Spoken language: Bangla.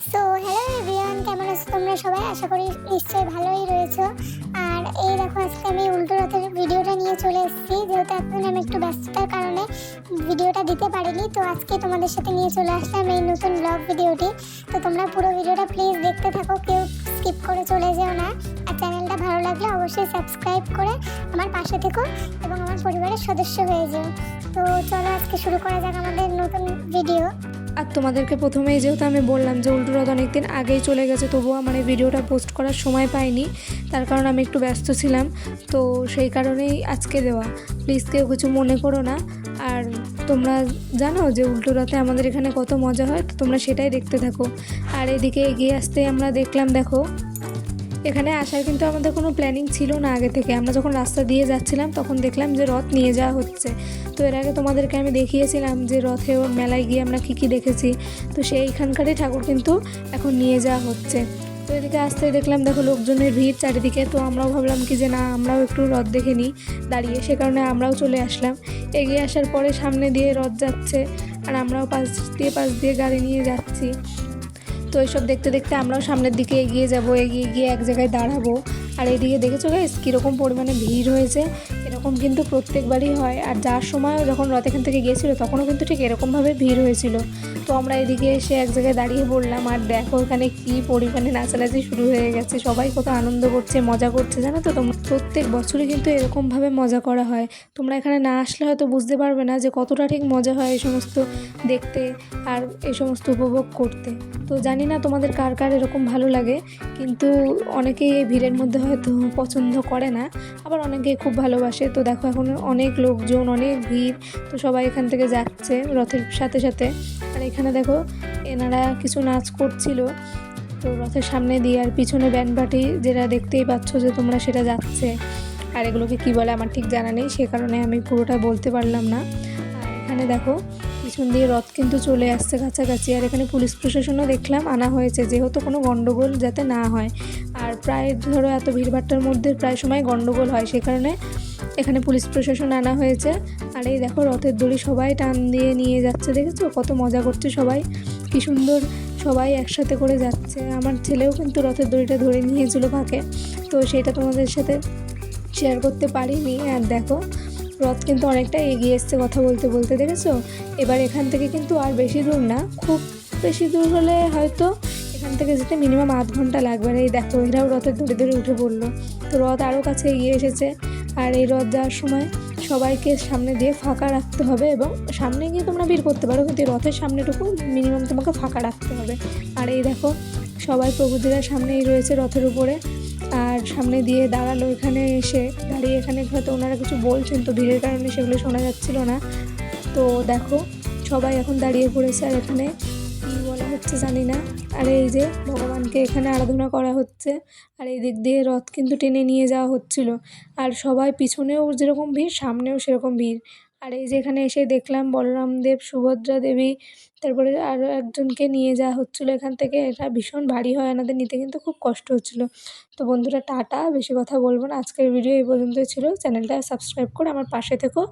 সো হ্যালো এভরিওয়ান, কেমন আছো তোমরা সবাই? আশা করি নিশ্চয়ই ভালোই রয়েছো। আর এই দেখো, আজকে আমি উল্টো রথের ভিডিওটা নিয়ে চলে এসেছি, যেহেতু এতদিন আমি একটু ব্যস্ততার কারণে ভিডিওটা দিতে পারিনি। তো আজকে তোমাদের সাথে নিয়ে চলে আসলাম এই নতুন ব্লগ ভিডিওটি। তো তোমরা পুরো ভিডিওটা প্লিজ দেখতে থাকো, কেউ স্কিপ করে চলে যেও না। আর চ্যানেলটা ভালো লাগলে অবশ্যই সাবস্ক্রাইব করে আমার পাশে থেকো এবং আমার পরিবারের সদস্য হয়ে যেও। তো চলো আজকে শুরু করা যাক আমাদের নতুন ভিডিও। আর তোমাদেরকে প্রথমেই যেহেতু আমি বললাম যে উল্টো রথ অনেক দিন আগেই চলে গেছে, তবুও আমার এই ভিডিওটা পোস্ট করার সময় পাইনি, তার কারণ আমি একটু ব্যস্ত ছিলাম। তো সেই কারণেই আজকে দেওয়া, প্লিজ কেউ কিছু মনে করো না। আর তোমরা জানো যে উল্টো রথে আমাদের এখানে কত মজা হয়, তো তোমরা সেটাই দেখতে থাকো। আর এদিকে এগিয়ে আসতে আমরা দেখলাম, দেখো এখানে আসার কিন্তু আমাদের কোনো প্ল্যানিং ছিল না আগে থেকে। আমরা যখন রাস্তা দিয়ে যাচ্ছিলাম তখন দেখলাম যে রথ নিয়ে যাওয়া হচ্ছে। তো এর আগে তোমাদেরকে আমি দেখিয়েছিলাম যে রথে মেলায় গিয়ে আমরা কী কী দেখেছি, তো সেইখানকারই ঠাকুর কিন্তু এখন নিয়ে যাওয়া হচ্ছে। তো এদিকে আসতে দেখলাম, দেখো লোকজনের ভিড় চারিদিকে। তো আমরাও ভাবলাম কি যে না, আমরাও একটু রথ দেখে নিই দাঁড়িয়ে, সে কারণে আমরাও চলে আসলাম। এগিয়ে আসার পরে সামনে দিয়ে রথ যাচ্ছে, আর আমরাও পাশ দিয়ে গাড়ি নিয়ে যাচ্ছি। তো এইসব দেখতে দেখতে আমরাও সামনের দিকে এগিয়ে যাব, এগিয়ে গিয়ে এক জায়গায় দাঁড়াবো। আর এইদিকে দেখেছো গাইস কীরকম পরিমাণে ভিড় হয়েছে। এরকম কিন্তু প্রত্যেকবারই হয়। আর যার সময় যখন রথ এখান থেকে গিয়েছিলো তখনও কিন্তু ঠিক এরকমভাবে ভিড় হয়েছিল। তো আমরা এদিকে এসে এক জায়গায় দাঁড়িয়ে পড়লাম, আর দেখো এখানে কী পরিমাণে নাচানাচি শুরু হয়ে গেছে। সবাই কত আনন্দ করছে, মজা করছে, জানো তো তোমরা। প্রত্যেক বছরই কিন্তু এরকমভাবে মজা করা হয়। তোমরা এখানে না আসলে হয়তো বুঝতে পারবে না যে কতটা ঠিক মজা হয় এই সমস্ত দেখতে আর এই সমস্ত উপভোগ করতে। তো জানি না তোমাদের কার কার এরকম ভালো লাগে, কিন্তু অনেকেই এই ভিড়ের মধ্যে হয়তো পছন্দ করে না, আবার অনেকেই খুব ভালোবাসে। তো দেখো এখন অনেক লোকজন, অনেক ভিড়, তো সবাই এখান থেকে যাচ্ছে রথের সাথে সাথে। আর এখানে দেখো এনারা কিছু নাচ করছিল তো রথের সামনে দিয়ে, আর পিছনে ব্যান্ড পার্টি যেটা দেখতেই পাচ্ছ যে তোমরা, সেটা যাচ্ছে। আর এগুলোকে কী বলে আমার ঠিক জানা নেই, সে কারণে আমি পুরোটা বলতে পারলাম না। আর এখানে দেখো পিছন দিয়ে রথ কিন্তু চলে আসছে কাছাকাছি। আর এখানে পুলিশ প্রশাসনও দেখলাম আনা হয়েছে, যেহেতু কোনো গণ্ডগোল যাতে না হয়। আর প্রায় ধরো এত ভিড়ভাট্টার মধ্যে প্রায় সময় গণ্ডগোল হয়, সে কারণে এখানে পুলিশ প্রশাসন আনা হয়েছে। আর এই দেখো রথের দড়ি সবাই টান দিয়ে নিয়ে যাচ্ছে, দেখেছো কত মজা করছে সবাই, কী সুন্দর সবাই একসাথে করে যাচ্ছে। আমার ছেলেও কিন্তু রথের দড়িটা ধরে নিয়েছিল ফাঁকে, তো সেটা তোমাদের সাথে শেয়ার করতে পারিনি। আর দেখো রথ কিন্তু অনেকটা এগিয়ে এসছে কথা বলতে বলতে, দেখেছো। এবার এখান থেকে কিন্তু আর বেশি দূর না, খুব বেশি দূর হলে হয়তো এখান থেকে যেতে মিনিমাম আধ ঘন্টা লাগবে। আর এই দেখো এরাও রথের ধরে ধরে উঠে পড়লো। তো রথ আরও কাছে এগিয়ে এসেছে। আর এই রথ যাওয়ার সময় সবাইকে সামনে দিয়ে ফাঁকা রাখতে হবে, এবং সামনে গিয়ে তোমরা ভিড় করতে পারো, কিন্তু রথের সামনেটুকু মিনিমাম তোমাকে ফাঁকা রাখতে হবে। আর এই দেখো সবাই প্রভুদেরা সামনেই রয়েছে রথের উপরে। আর সামনে দিয়ে দাঁড়ালো, এখানে এসে দাঁড়িয়ে এখানে হয়তো ওনারা কিছু বলছেন, তো ভিড়ের কারণে সেগুলো শোনা যাচ্ছিল না। তো দেখো সবাই এখন দাঁড়িয়ে পড়েছে, আর এখানে কী বলা হচ্ছে জানি না। আর এই যে ভগবানকে এখানে আরাধনা করা হচ্ছে। আর এই দিক দিয়ে রথ কিন্তু টেনে নিয়ে যাওয়া হচ্ছিল। আর সবাই পিছনেও যেরকম ভিড়, সামনেও সেরকম ভিড়। আর এই যে এখানে এসে দেখলাম বলরাম দেব, সুভদ্রা দেবী, তারপরে আরও একজনকে নিয়ে যাওয়া হচ্ছিলো এখান থেকে। এটা ভীষণ ভারী হয়, এনাদের নিতে কিন্তু খুব কষ্ট হচ্ছিলো। তো বন্ধুরা টাটা, বেশি কথা বলবো না, আজকের ভিডিও এই পর্যন্তই ছিল। চ্যানেলটা সাবস্ক্রাইব করে আমার পাশে থেকো।